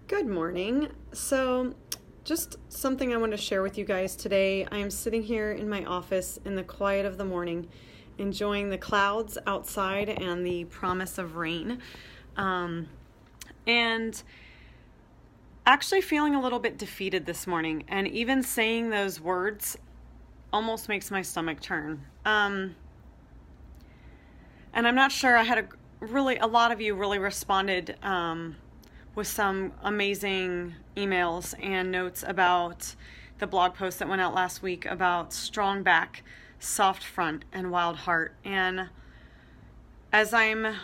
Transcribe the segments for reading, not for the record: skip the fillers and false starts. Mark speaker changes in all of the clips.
Speaker 1: Good morning. So, just something I want to share with you guys today. I am sitting here in my office in the quiet of the morning, enjoying the clouds outside and the promise of rain, and actually feeling a little bit defeated this morning. And even saying those words almost makes my stomach turn. And I'm not sure. I had a lot of you really responded with some amazing emails and notes about the blog post that went out last week about strong back, soft front, and wild heart. And as I'm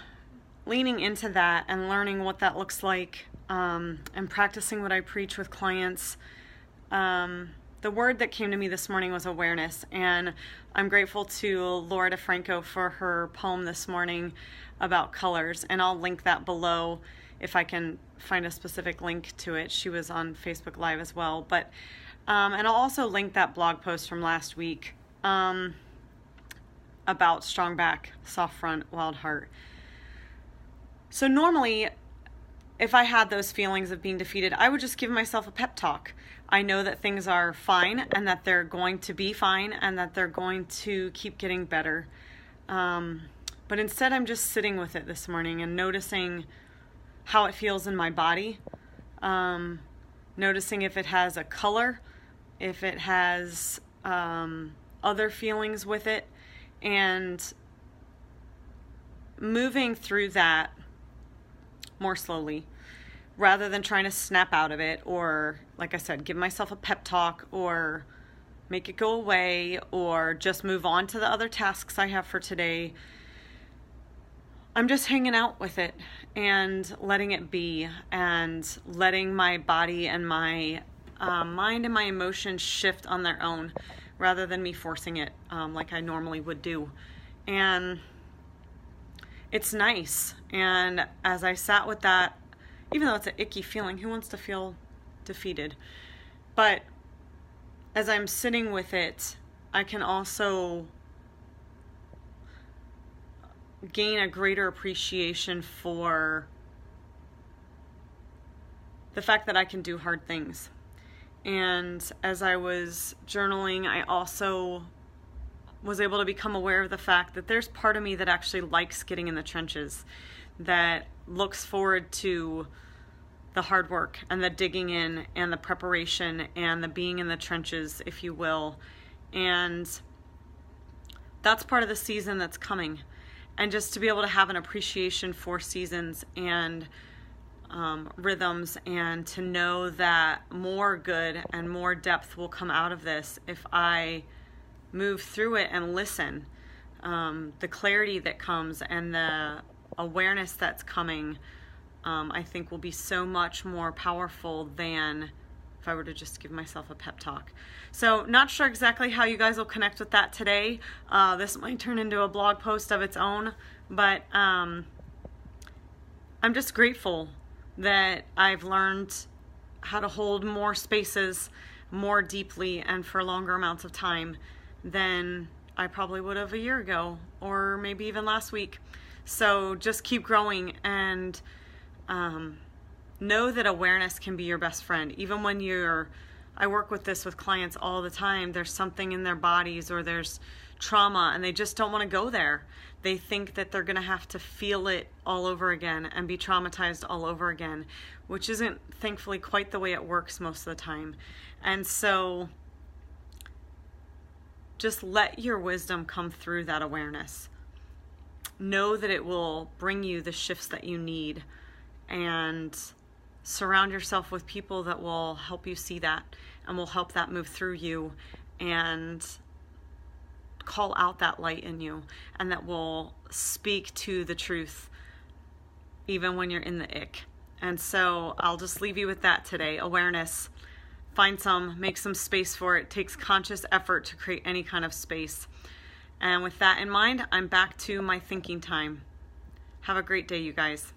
Speaker 1: leaning into that and learning what that looks like and practicing what I preach with clients, the word that came to me this morning was awareness. And I'm grateful to Laura DeFranco for her poem this morning about colors. And I'll link that below if I can find a specific link to it. She was on Facebook Live as well. But and I'll also link that blog post from last week about strong back, soft front, wild heart. So normally, if I had those feelings of being defeated, I would just give myself a pep talk. I know that things are fine and that they're going to be fine and that they're going to keep getting better. But instead, I'm just sitting with it this morning and noticing how it feels in my body, noticing if it has a color, if it has other feelings with it, and moving through that more slowly rather than trying to snap out of it or, like I said, give myself a pep talk or make it go away or just move on to the other tasks I have for today. I'm just hanging out with it and letting it be and letting my body and my mind and my emotions shift on their own rather than me forcing it like I normally would do. And it's nice. And as I sat with that, even though it's an icky feeling, who wants to feel defeated? But as I'm sitting with it, I can also gain a greater appreciation for the fact that I can do hard things. And as I was journaling, I also was able to become aware of the fact that there's part of me that actually likes getting in the trenches, that looks forward to the hard work and the digging in and the preparation and the being in the trenches, if you will. And that's part of the season that's coming. And just to be able to have an appreciation for seasons and rhythms, and to know that more good and more depth will come out of this if I move through it and listen. The clarity that comes and the awareness that's coming, I think will be so much more powerful than if I were to just give myself a pep talk. So not sure exactly how you guys will connect with that today. This might turn into a blog post of its own, but I'm just grateful that I've learned how to hold more spaces more deeply and for longer amounts of time than I probably would have a year ago or maybe even last week. So just keep growing and know that awareness can be your best friend. Even when I work with this with clients all the time, there's something in their bodies or there's trauma and they just don't want to go there. They think that they're going to have to feel it all over again and be traumatized all over again, which isn't thankfully quite the way it works most of the time. And so just let your wisdom come through that awareness. Know that it will bring you the shifts that you need, and surround yourself with people that will help you see that and will help that move through you and call out that light in you, and that will speak to the truth even when you're in the ick. And so I'll just leave you with that today. Awareness. Make some space for it. It takes conscious effort to create any kind of space. And with that in mind, I'm back to my thinking time. Have a great day, you guys.